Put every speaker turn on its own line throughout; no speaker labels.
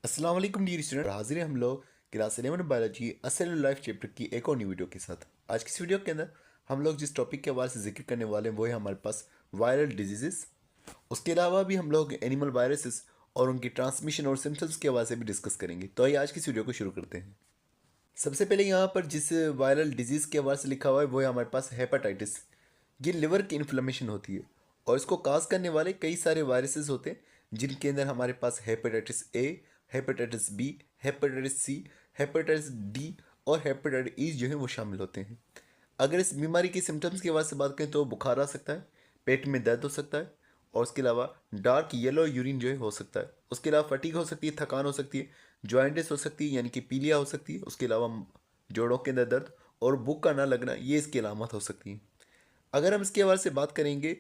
अस्सलाम वालेकुम dear student, हाजिर हैं हम लोग class 11 biology cellular life chapter की एक और न्यू वीडियो के साथ। आज की इस वीडियो के अंदर हम लोग जिस टॉपिक के हवाले से जिक्र करने वाले हैं वो है हमारे पास वायरल डिजीजेस। उसके अलावा भी हम लोग एनिमल वायरसेस और उनकी ट्रांसमिशन और सिम्टम्स के हवाले से भी डिस्कस करेंगे। तो आइए आज की इस वीडियो को शुरू करते हैं। सबसे पहले यहाँ पर जिस वायरल डिजीज़ के हवाले से लिखा हुआ है वो है हमारे पास हेपाटाइटिस। ये लिवर की इन्फ्लेमेशन होती है और इसको काज करने वाले कई सारे वायरसेस होते हैं, जिनके अंदर हमारे पास hepatitis A, hepatitis B, hepatitis C, hepatitis D और हेपेटाइटिस ई जो है वो शामिल होते हैं। अगर इस बीमारी की सिम्टम्स के बाद से बात करें तो बुखार आ सकता है, पेट में दर्द हो सकता है और उसके अलावा डार्क येलो यूरिन जो है हो सकता है। उसके अलावा फटीग हो सकती है, थकान हो सकती है, जॉइंटिस हो सकती है यानी कि पीलिया हो सकती है। उसके अलावा जोड़ों के अंदर दर्द और भूख का ना लगना ये इसकी अलामत हो सकती हैं। अगर हम इसके हवाले से बात करेंगे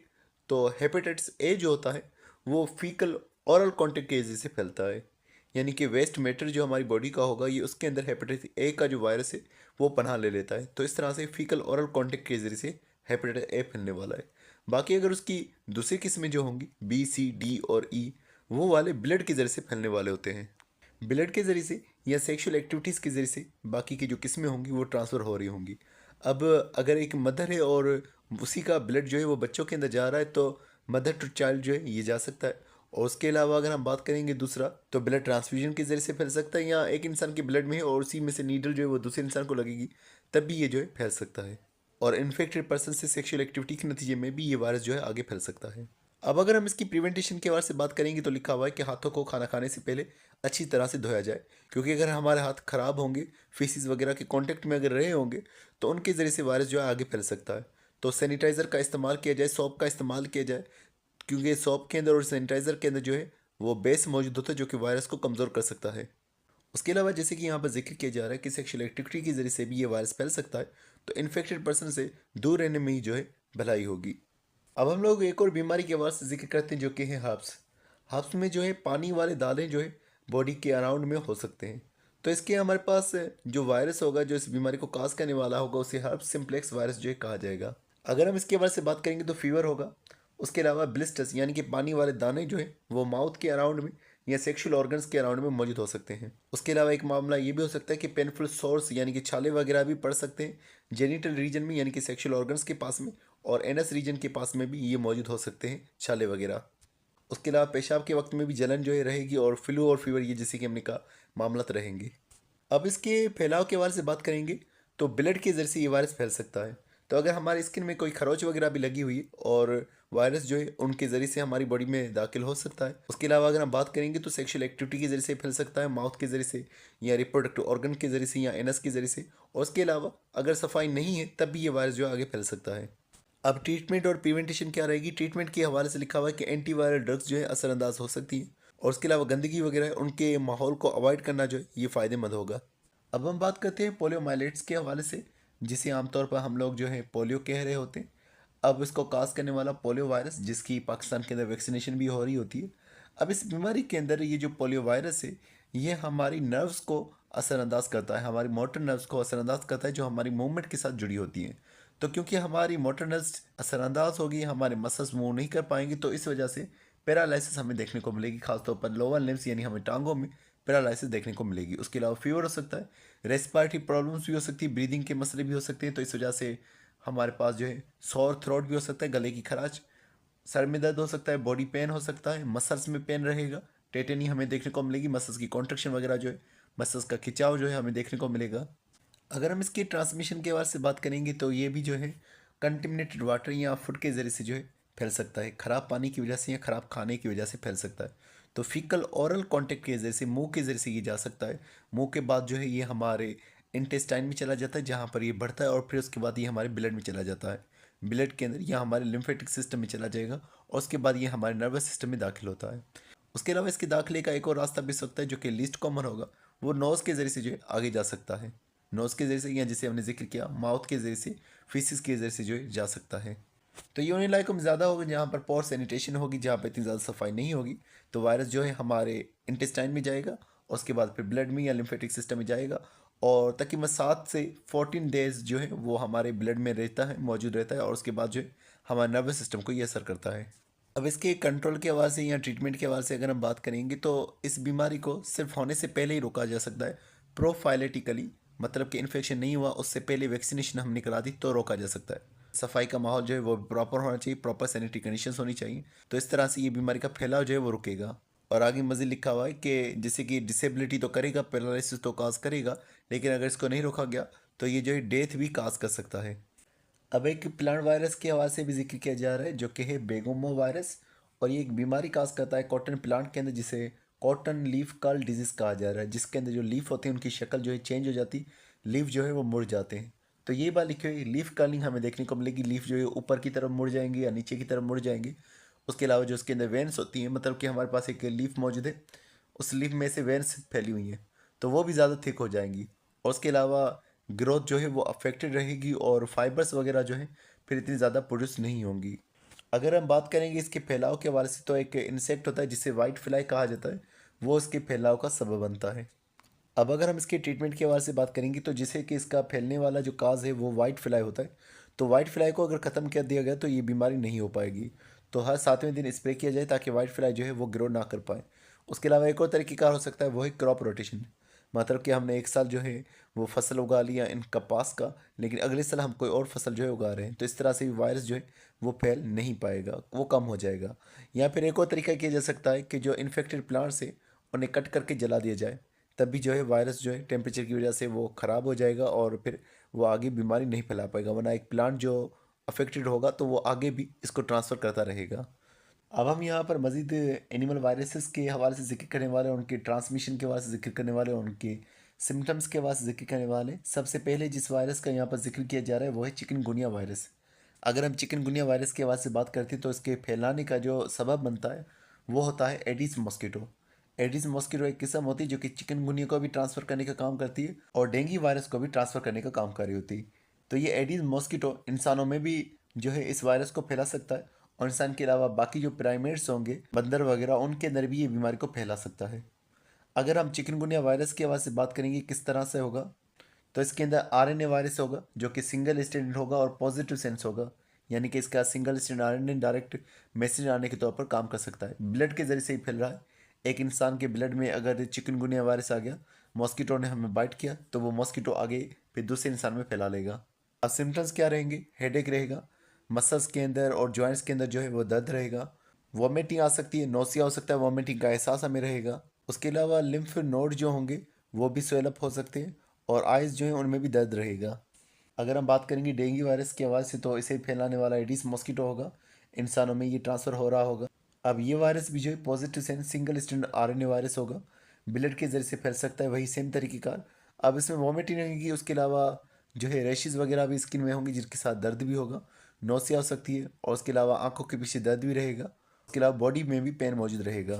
तो हेपेटाइटिस ए जो होता है वो फीकल ओरल कॉन्टेक्ट के वजह से फैलता है, यानी कि वेस्ट मैटर जो हमारी बॉडी का होगा ये उसके अंदर हेपेटाइटिस ए का जो वायरस है वो पनाह ले लेता है। तो इस तरह से फीकल ओरल कॉन्टेक्ट के जरिए से हेपेटाइटिस ए फैलने वाला है। बाकी अगर उसकी दूसरी किस्में जो होंगी बी, सी, डी और ई, वो वाले ब्लड के जरिए से फैलने वाले होते हैं। ब्लड के ज़रिए से या सेक्सुअल एक्टिविटीज़ के ज़रिए से बाकी की जो किस्में होंगी वो ट्रांसफ़र हो रही होंगी। अब अगर एक मदर है और उसी का ब्लड जो है वो बच्चों के अंदर जा रहा है तो मदर टू चाइल्ड जो है ये जा सकता है। और उसके अलावा अगर हम बात करेंगे दूसरा तो ब्लड ट्रांसफ्यूजन के ज़रिए से फैल सकता है, या एक इंसान के ब्लड में है और उसी में से नीडल जो है वो दूसरे इंसान को लगेगी तब भी ये जो है फैल सकता है। और इन्फेक्टेड पर्सन से सेक्सुअल एक्टिविटी के नतीजे में भी ये वायरस जो है आगे फैल सकता है। अब अगर हम इसकी प्रिवेंटेशन के बारे से बात करेंगे तो लिखा हुआ है कि हाथों को खाना खाने से पहले अच्छी तरह से धोया जाए, क्योंकि अगर हमारे हाथ ख़राब होंगे, फीसिस वगैरह के कांटेक्ट में अगर रहे होंगे तो उनके ज़रिए से वायरस जो है आगे फैल सकता है। तो सैनिटाइज़र का इस्तेमाल किया जाए, सॉप का इस्तेमाल किया जाए, क्योंकि सॉप के अंदर और सैनिटाइज़र के अंदर जो है वो बेस मौजूद होता है जो कि वायरस को कमज़ोर कर सकता है। उसके अलावा जैसे कि यहाँ पर जिक्र किया जा रहा है कि सेक्सुअल एक्टिविटी के ज़रिए से भी ये वायरस फैल सकता है, तो इन्फेक्टेड पर्सन से दूर रहने में ही जो है भलाई होगी। अब हम लोग एक और बीमारी के वास्ते जिक्र करते हैं जो कि है हर्ब्स। हर्ब्स में जो है पानी वाले दाने जो है बॉडी के अराउंड में हो सकते हैं। तो इसके हमारे पास जो वायरस होगा जो इस बीमारी को काज करने वाला होगा उसे हर्ब्स सिम्प्लेक्स वायरस जो है कहा जाएगा। अगर हम इसके बारे से बात करेंगे तो फीवर होगा। उसके अलावा ब्लिस्टर्स यानी कि पानी वाले दाने जो है वो माउथ के अराउंड में या सेक्सुअल ऑर्गन्स के अराउंड में मौजूद हो सकते हैं। उसके अलावा एक मामला ये भी हो सकता है कि पेनफुल सोर्स यानी कि छाले वगैरह भी पड़ सकते हैं जेनिटल रीजन में यानी कि सेक्सुअल ऑर्गन्स के पास में, और एनएस रीजन के पास में भी ये मौजूद हो सकते हैं छाले वगैरह। उसके अलावा पेशाब के वक्त में भी जलन जो है रहेगी और फ्लू और फीवर ये जैसे कि हमने कहा मामला तो रहेंगे। अब इसके फैलाव के बारे से बात करेंगे तो ब्लड के जरिए से ये वायरस फैल सकता है। तो अगर हमारी स्किन में कोई खरोच वगैरह भी लगी हुई है और वायरस जो है उनके ज़रिए से हमारी बॉडी में दाखिल हो सकता है। उसके अलावा अगर हम बात करेंगे तो सेक्सुअल एक्टिविटी के ज़रिए से फैल सकता है, माउथ के ज़रिए से या रिप्रोडक्टिव ऑर्गन के ज़रिए से या एनस के ज़रिए से। और उसके अलावा अगर सफाई नहीं है तब भी ये वायरस जो है आगे फैल सकता है। अब ट्रीटमेंट और प्रिवेंटेशन क्या रहेगी? ट्रीटमेंट के हवाले से लिखा हुआ है कि एंटीवायरल ड्रग्स जो है असरअंदाज हो सकती हैं और उसके अलावा गंदगी वगैरह उनके माहौल को अवॉइड करना जो है ये फ़ायदेमंद होगा। अब हम बात करते हैं पोलियोमाइलेट्स के हवाले से, जिसे आमतौर पर हम लोग जो है पोलियो कह रहे होते हैं। अब इसको काज करने वाला पोलियो वायरस जिसकी पाकिस्तान के अंदर वैक्सीनेशन भी हो रही होती है। अब इस बीमारी के अंदर ये जो पोलियो वायरस है ये हमारी नर्व्स को असरअंदाज करता है, हमारी मोटर नर्व्स को असरअंदाज करता है जो हमारी मूवमेंट के साथ जुड़ी होती हैं। तो क्योंकि हमारी मोटर नर्व्स असरअंदाज होगी, हमारे मसल्स मूव नहीं कर पाएंगे, तो इस वजह से पैरालिसिस हमें देखने को मिलेगी, खासतौर पर लोअर लिम्स यानी हमें टांगों में पैरालिसिस देखने को मिलेगी। उसके अलावा फीवर हो सकता है, रेस्पिरेटरी प्रॉब्लम्स भी हो सकती है, ब्रीदिंग के मसले भी हो सकते हैं। तो इस वजह से हमारे पास जो है सॉर थ्रोट भी हो सकता है, गले की खराश, सर में दर्द हो सकता है, बॉडी पेन हो सकता है, मसल्स में पेन रहेगा, टेटनी हमें देखने को मिलेगी, मसल्स की कॉन्ट्रैक्शन वगैरह जो है, मसल्स का खिंचाव जो है हमें देखने को मिलेगा। अगर हम इसकी ट्रांसमिशन के बारे से बात करेंगे तो ये भी जो है कंटेमिनेटेड वाटर या फूड के ज़रिए से जो है फैल सकता है, ख़राब पानी की वजह से या ख़राब खाने की वजह से फैल सकता है। तो फीकल ओरल कांटेक्ट के ज़रिए से, मुंह के ज़रिए से ये जा सकता है। मुंह के बाद जो है ये हमारे इंटेस्टाइन में चला जाता है जहाँ पर ये बढ़ता है और फिर उसके बाद ये हमारे ब्लड में चला जाता है। ब्लड के अंदर या हमारे लिम्फेटिक सिस्टम में चला जाएगा और उसके बाद ये हमारे नर्वस सिस्टम में दाखिल होता है। उसके अलावा इसके दाखिले का एक और रास्ता भी हो सकता है जो कि लीस्ट कॉमन होगा, वो नोज़ के ज़रिए से जो है आगे जा सकता है। नोज़ के ज़रिए से या जिसे हमने जिक्र किया माउथ के ज़रिए से, फीसिस के ज़रिए से जो है जा सकता है। तो ये लाइकम ज़्यादा होगा जहाँ पर पोर सैनिटेशन होगी, जहाँ पर इतनी ज़्यादा सफाई नहीं होगी, तो वायरस जो है हमारे इंटेस्टाइन में जाएगा और उसके बाद फिर ब्लड में या लिम्फेटिक सिस्टम में जाएगा और तकरीबन 7 से 14 डेज जो है वो हमारे ब्लड में रहता है, मौजूद रहता है और उसके बाद जो है हमारे नर्वस सिस्टम को ये असर करता है। अब इसके कंट्रोल के हवाले से या ट्रीटमेंट के हवाले से अगर हम बात करेंगे तो इस बीमारी को सिर्फ होने से पहले ही रोका जा सकता है। प्रोफाइलेटिकली, मतलब कि इन्फेक्शन नहीं हुआ उससे पहले वैक्सीनेशन हमने करा दी तो रोका जा सकता है। सफाई का माहौल जो है वो प्रॉपर होना चाहिए, प्रॉपर सैनिटरी कंडीशंस होनी चाहिए, तो इस तरह से ये बीमारी का फैलाव जो है वो रुकेगा। और आगे मज़ीद लिखा हुआ है कि जैसे कि डिसेबिलिटी तो करेगा, पैरालिसिस तो काज करेगा, लेकिन अगर इसको नहीं रोका गया तो ये जो है डेथ भी काज कर सकता है। अब एक प्लांट वायरस के हवाले से भी जिक्र किया जा रहा है जो कि है बेगोमो वायरस। और ये एक बीमारी काज करता है कॉटन प्लांट के अंदर, जिसे कॉटन लीफ कर्ल डिजीज कहा जा रहा है, जिसके अंदर जो लीफ होती है उनकी शक्ल जो है चेंज हो जाती, लीफ जो है वो मुड़ जाते हैं। तो ये बात लिखी हुई लीफ कर्लिंग हमें देखने को मिलेगी, लीफ जो है ऊपर की तरफ मुड़ जाएंगे या नीचे की तरफ मुड़ जाएंगे। उसके अलावा जो उसके अंदर वेन्स होती हैं, मतलब कि हमारे पास एक लीफ मौजूद है, उस लीफ में से वेन्स फैली हुई हैं, तो वो भी ज़्यादा थिक हो जाएंगी। और उसके अलावा ग्रोथ जो है वो अफेक्टेड रहेगी और फाइबर्स वगैरह जो है फिर इतनी ज़्यादा प्रोड्यूस नहीं होंगी। अगर हम बात करेंगे इसके फैलाव के हवाले से तो एक इंसेक्ट होता है जिसे वाइट फ्लाई कहा जाता है, वो इसके फैलाव का सबब बनता है। अब अगर हम इसके ट्रीटमेंट के हवाले से बात करेंगे तो जिसे कि इसका फैलने वाला जो काज है वो वाइट फ्लाई होता है, तो वाइट फ्लाई को अगर ख़त्म कर दिया गया तो ये बीमारी नहीं हो पाएगी। तो हर 7वें दिन स्प्रे किया जाए ताकि वाइट फ्लाई जो है वो ग्रो ना कर पाए। उसके अलावा एक और तरीक़ेकार हो सकता है, वो है क्रॉप रोटेशन। मतलब कि हमने एक साल जो है वो फसल उगा लिया इन कपास का, लेकिन अगले साल हम कोई और फसल जो है उगा रहे हैं, तो इस तरह से भी वायरस जो है वो फैल नहीं पाएगा, वो कम हो जाएगा। या फिर एक और तरीका किया जा सकता है कि जो इन्फेक्टेड प्लांट्स है उन्हें कट करके जला दिया जाए, तब भी जो है वायरस जो है टेम्परेचर की वजह से वो ख़राब हो जाएगा और फिर वो आगे बीमारी नहीं फैला पाएगा, वरना एक प्लांट जो अफेक्टेड होगा तो वो आगे भी इसको ट्रांसफ़र करता रहेगा। अब हम यहाँ पर मज़ीद एनिमल वायरसेस के हवाले से जिक्र करने वाले हैं, उनके ट्रांसमिशन के हवाले से जिक्र करने वाले हैं, उनके सिम्टम्स के हवाले से जिक्र करने वाले हैं। सबसे पहले जिस वायरस का यहाँ पर जिक्र किया जा रहा है वो है चिकनगुनिया वायरस। अगर हम चिकनगुनिया वायरस के हवाले से बात करते हैं तो इसके फैलाने का जो सबब बनता है वो होता है एडिस मॉस्किटो। एडिस मॉस्किटो एक किस्म होती है जो कि चिकनगुनिया को भी ट्रांसफ़र करने का काम करती है और डेंगू वायरस को भी ट्रांसफ़र करने का काम कर रही होती है। तो ये एडिस मॉस्किटो इंसानों में भी जो है इस वायरस को फैला सकता है, और इंसान के अलावा बाकी जो प्राइमेट्स होंगे, बंदर वगैरह, उनके अंदर भी ये बीमारी को फैला सकता है। अगर हम चिकनगुनिया वायरस के हवाले से बात करेंगे किस तरह से होगा, तो इसके अंदर आरएनए वायरस होगा जो कि सिंगल स्ट्रैंडेड होगा और पॉजिटिव सेंस होगा, यानी कि इसका single strand RNA direct message आने के तौर पर काम कर सकता है, ब्लड के जरिए से ही फैल रहा है। एक इंसान के ब्लड में अगर चिकनगुनिया वायरस आ गया, मॉस्किटो ने हमें बाइट किया, तो वो मॉस्किटो आगे फिर दूसरे इंसान में फैला लेगा। अब सिम्टम्स क्या रहेंगे? हेडेक रहेगा, मसल्स के अंदर और जॉइंट्स के अंदर जो है वो दर्द रहेगा, वॉमिटिंग आ सकती है, नोसिया हो सकता है, वॉमिटिंग का एहसास हमें रहेगा। उसके अलावा लिम्फ नोड जो होंगे वो भी स्वेलअप हो सकते हैं, और आइज़ जो हैं उनमें भी दर्द रहेगा। अगर हम बात करेंगे डेंगू वायरस की आवाज़ से तो इसे फैलाने वाला एडिस मॉस्किटो होगा, इंसानों में ये ट्रांसफ़र हो रहा होगा। अब ये वायरस भी जो है positive sense single strand RNA virus होगा, ब्लड के जरिए से फैल सकता है, वही सेम तरीके का। अब इसमें वॉमिटिंग रहेगी, उसके अलावा जो है रैशेज़ वगैरह भी स्किन में होंगी जिसके साथ दर्द भी होगा, नोसिया हो सकती है, और उसके अलावा आंखों के पीछे दर्द भी रहेगा, उसके अलावा बॉडी में भी पेन मौजूद रहेगा।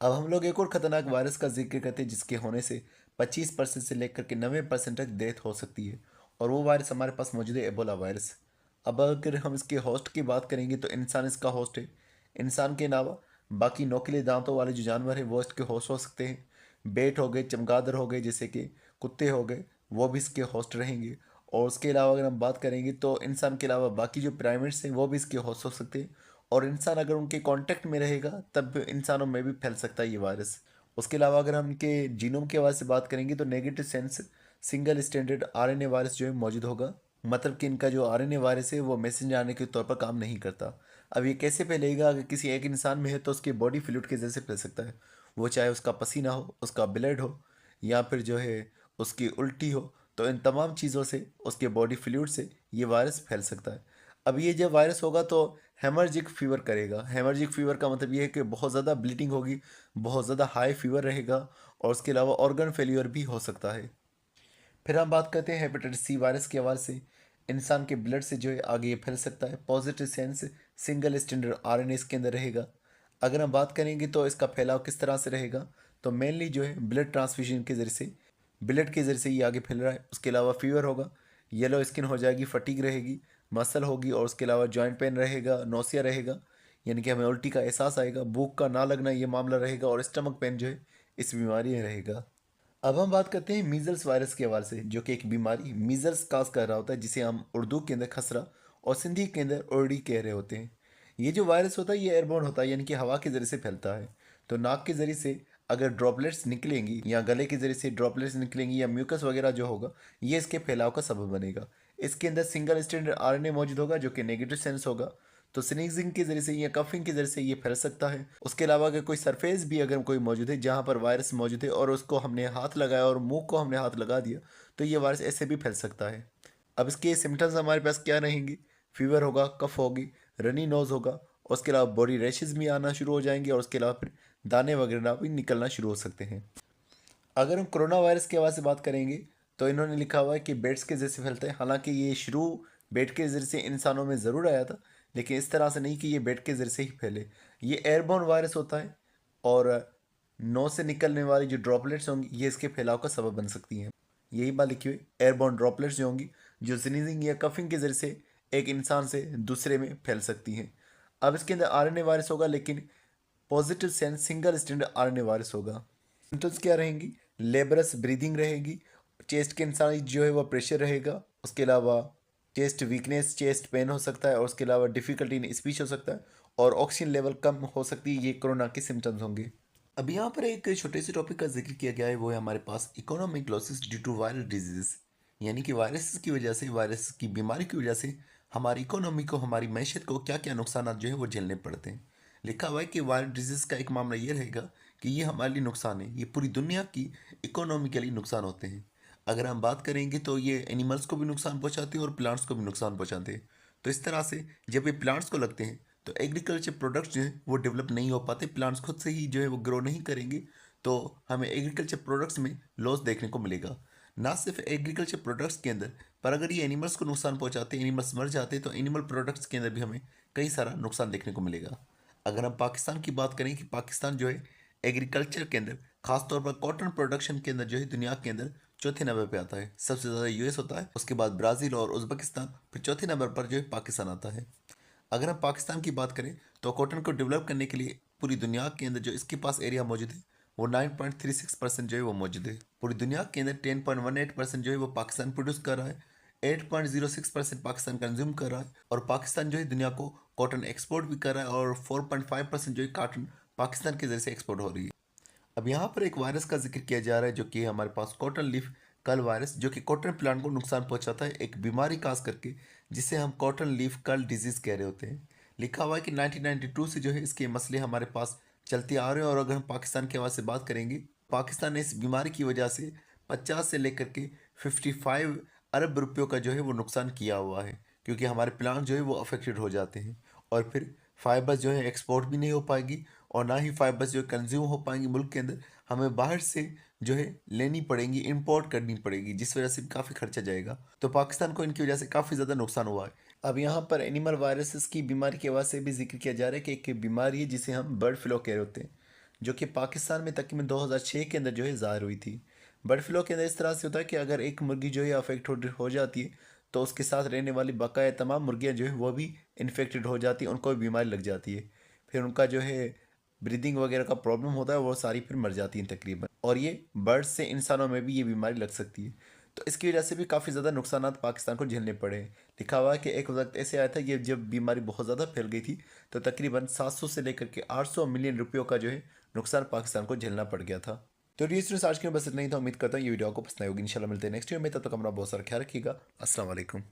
अब हम लोग एक और ख़तरनाक वायरस का जिक्र करते हैं जिसके होने से 25% से लेकर के 90% तक डेथ हो सकती है, और वो वायरस हमारे पास मौजूद है एबोला वायरस। अब अगर हम इसके होस्ट की बात करेंगे तो इंसान इसका होस्ट है। इंसान के अलावा बाकी नोकीले दांतों वाले जो जानवर हैं वो इसके होस्ट हो सकते हैं। बेट हो गए, चमगादड़ हो गए, जैसे कि कुत्ते हो गए, वो भी इसके होस्ट रहेंगे। और उसके अलावा अगर हम बात करेंगे तो इंसान के अलावा बाकी जो प्राइमेट्स हैं वो भी इसके होस्ट हो सकते हैं, और इंसान अगर उनके कांटेक्ट में रहेगा तब इंसानों में भी फैल सकता है ये वायरस। उसके अलावा अगर हम इनके जीनोम के हवाले से बात करेंगे तो negative sense single standard RNA virus जो है मौजूद होगा, मतलब कि इनका जो आरएनए वायरस है वो मैसेंजर आरएनए के तौर पर काम नहीं करता। अब ये कैसे फैलेगा? अगर किसी एक इंसान में है तो उसके बॉडी फ्लूइड के जैसे फैल सकता है, वो चाहे उसका पसीना हो, उसका ब्लड हो, या फिर जो है उसकी उल्टी हो, तो इन तमाम चीज़ों से, उसके बॉडी फ्लूइड से ये वायरस फैल सकता है। अब ये जब वायरस होगा तो हेमर्जिक फीवर करेगा। हेमर्जिक फीवर का मतलब ये है कि बहुत ज़्यादा ब्लीडिंग होगी, बहुत ज़्यादा हाई फीवर रहेगा, और उसके अलावा ऑर्गन फेलियर भी हो सकता है। फिर हम बात करते हैं हेपेटाइटिस सी वायरस के हवाले से। इंसान के ब्लड से जो है आगे ये फैल सकता है। Positive sense single standard RNA इसके अंदर रहेगा। अगर हम बात करेंगे तो इसका फैलाव किस तरह से रहेगा, तो मेनली जो है ब्लड ट्रांसफ्यूजन के ज़रिए से, ब्लड के ज़रिए से ये आगे फैल रहा है। उसके अलावा फीवर होगा, येलो स्किन हो जाएगी, फटीग रहेगी, मसल होगी, और उसके अलावा जॉइंट पेन रहेगा, नोसिया रहेगा, यानी कि हमें उल्टी का एहसास आएगा, भूख का ना लगना ये मामला रहेगा, और स्टमक पेन जो है इस बीमारी में रहेगा। अब हम बात करते हैं मीजल्स वायरस के हवाले से, जो कि एक बीमारी मीजल्स काज कर रहा होता है, जिसे हम उर्दू के अंदर खसरा और सिंधी के अंदर ओरडी कह रहे होते हैं। ये जो वायरस होता है ये एयरबोर्न होता है, यानी कि हवा के ज़रिए से फैलता है। तो नाक के ज़रिए से अगर ड्रॉपलेट्स निकलेंगी या गले के ज़रिए से ड्रॉपलेट्स निकलेंगी या म्यूकस वगैरह जो होगा, ये इसके फैलाव का सबब बनेगा। इसके अंदर सिंगल स्ट्रैंडेड आरएनए मौजूद होगा जो कि नेगेटिव सेंस होगा। तो स्नीजिंग के ज़रिए से या कफिंग के ज़रिए से ये फैल सकता है। उसके अलावा अगर कोई सरफेस भी अगर कोई मौजूद है जहाँ पर वायरस मौजूद है और उसको हमने हाथ लगाया और मुंह को हमने हाथ लगा दिया, तो ये वायरस ऐसे भी फैल सकता है। अब इसके सिम्टम्स हमारे पास क्या रहेंगे? फीवर होगा, कफ होगी, रनी नोज होगा, उसके अलावा बॉडी रैशेज भी आना शुरू हो जाएंगे और उसके अलावा फिर दाने वगैरह भी निकलना शुरू हो सकते हैं। अगर हम कोरोना वायरस के हवाले से बात करेंगे तो इन्होंने लिखा हुआ है कि बेड्स के जरिए से फैलता है। हालांकि ये शुरू बेड के जरिए से इंसानों में ज़रूर आया था, लेकिन इस तरह से नहीं कि ये बेड के जरिए से ही फैले। ये एयरबोर्न वायरस होता है और नोज से निकलने वाली जो ड्रॉपलेट्स होंगी ये इसके फैलाव का सबब बन सकती हैं। यही बात लिखी हुई, एयरबोर्न ड्रॉपलेट्स जो होंगी जो स्नीजिंग या कफिंग के जरिए से एक इंसान से दूसरे में फैल सकती हैं। अब इसके अंदर आरएनए वायरस होगा, लेकिन positive sense single strand RNA virus होगा। सिम्टम्स क्या रहेंगी? लेबरस ब्रीदिंग रहेगी, चेस्ट के इंसान जो है वो प्रेशर रहेगा, उसके अलावा चेस्ट वीकनेस, चेस्ट पेन हो सकता है और उसके अलावा डिफिकल्टी इन स्पीच हो सकता है और ऑक्सीजन लेवल कम हो सकती है। ये कोरोना के सिम्टम्स होंगे। अब यहाँ पर एक छोटे से टॉपिक का जिक्र किया गया है, वो है हमारे पास economic losses due to viral diseases, यानी कि वायरस की वजह से, वायरस की बीमारी की वजह से हमारी इकोनॉमी को, हमारी मैशत को क्या क्या नुकसान जो है वो झेलने पड़ते हैं। लिखा हुआ है कि वायरल डिजीज का एक मामला ये रहेगा कि ये हमारे लिए नुकसान है, ये पूरी दुनिया की इकोनॉमी के लिए नुकसान होते हैं। अगर हम बात करेंगे तो ये एनिमल्स को भी नुकसान पहुंचाते हैं और प्लांट्स को भी नुकसान पहुंचाते हैं। तो इस तरह से जब ये प्लांट्स को लगते हैं तो एग्रीकल्चर प्रोडक्ट्स जो हैं वो डेवलप नहीं हो पाते, प्लांट्स खुद से ही जो है वो ग्रो नहीं करेंगे, तो हमें एग्रीकल्चर प्रोडक्ट्स में लॉस देखने को मिलेगा। ना सिर्फ एग्रीकल्चर प्रोडक्ट्स के अंदर, पर अगर ये एनिमल्स को नुकसान पहुंचाते हैं, एनिमल्स मर जाते हैं, तो एनिमल प्रोडक्ट्स के अंदर भी हमें कई सारा नुकसान देखने को मिलेगा। अगर हम पाकिस्तान की बात करें कि पाकिस्तान जो है एग्रीकल्चर के अंदर, खासतौर पर कॉटन प्रोडक्शन के अंदर जो है दुनिया के अंदर चौथे नंबर पे आता है। सबसे ज़्यादा यूएस होता है, उसके बाद ब्राज़ील और उज़्बेकिस्तान, फिर चौथे नंबर पर जो है पाकिस्तान आता है। अगर हम पाकिस्तान की बात करें तो कॉटन को डेवलप करने के लिए पूरी दुनिया के अंदर जो इसके पास एरिया मौजूद है वो 9.36% जो है वो मौजूद है। पूरी दुनिया के अंदर 10.18% जो है वो पाकिस्तान प्रोड्यूस कर रहा है, 8.06% पाकिस्तान कंज्यूम कर रहा है और पाकिस्तान जो है दुनिया को कॉटन एक्सपोर्ट भी कर रहा है और 4.5% जो है कॉटन पाकिस्तान के जरिए से एक्सपोर्ट हो रही है। अब यहाँ पर एक वायरस का जिक्र किया जा रहा है जो कि हमारे पास कॉटन लीफ कर्ल वायरस, जो कि कॉटन प्लांट को नुकसान पहुंचाता है, एक बीमारी खास करके जिसे हम कॉटन लीफ कर्ल डिजीज कह रहे होते हैं। लिखा हुआ है कि 1992 से जो है इसके मसले हमारे पास चलते आ रहे हैं और अगर हम पाकिस्तान के हवाले से बात करेंगे, पाकिस्तान ने इस बीमारी की वजह से 50 से लेकर के 55 अरब रुपयों का जो है वो नुकसान किया हुआ है, क्योंकि हमारे प्लांट जो है वो अफेक्टेड हो जाते हैं और फिर फाइबर्स जो है एक्सपोर्ट भी नहीं हो पाएगी और ना ही फाइबर्स जो कंज्यूम हो पाएंगी मुल्क के अंदर, हमें बाहर से जो है लेनी पड़ेंगी, इंपोर्ट करनी पड़ेगी, जिस वजह से काफ़ी खर्चा जाएगा। तो पाकिस्तान को इनकी वजह से काफ़ी ज़्यादा नुकसान हुआ है। अब यहाँ पर एनिमल वायरसेस की बीमारी के वजह से भी जिक्र किया जा रहा है कि एक बीमारी है जिसे हम बर्ड फ्लू कह रहे होते हैं, जो कि पाकिस्तान में तकरीबन 2006 के अंदर जो है ज़ाहिर हुई थी। बर्ड फ्लू के अंदर इस तरह से होता है कि अगर एक मुर्गी जो है अफेक्ट हो जाती है तो उसके साथ रहने वाली बकाया तमाम मुर्गियाँ जो है वो भी इन्फेक्टेड हो जाती है, उनको भी बीमारी लग जाती है, फिर उनका जो है ब्रीदिंग वगैरह का प्रॉब्लम होता है, वो सारी फिर मर जाती हैं तकरीबन। और ये बर्ड्स से इंसानों में भी ये बीमारी लग सकती है। तो इसकी वजह से भी काफ़ी ज़्यादा नुकसान पाकिस्तान को झेलने पड़े हैं। लिखा हुआ है कि एक वक्त ऐसे आया था कि जब बीमारी बहुत ज़्यादा फैल गई थी तो तकरीबन 700 से लेकर के 800 मिलियन रुपयों का जो है नुकसान पाकिस्तान को झेलना पड़ गया था। तो ये स्टूडेंट्स आज के लिए बस इतना ही था। उम्मीद करता हूँ ये वीडियो आपको पसंद आई होगी। इंशाल्लाह मिलते हैं नेक्स्ट वीडियो में, तब तक अपना बहुत सारा ख्याल रखिएगा। अस्सलाम वालेकुम।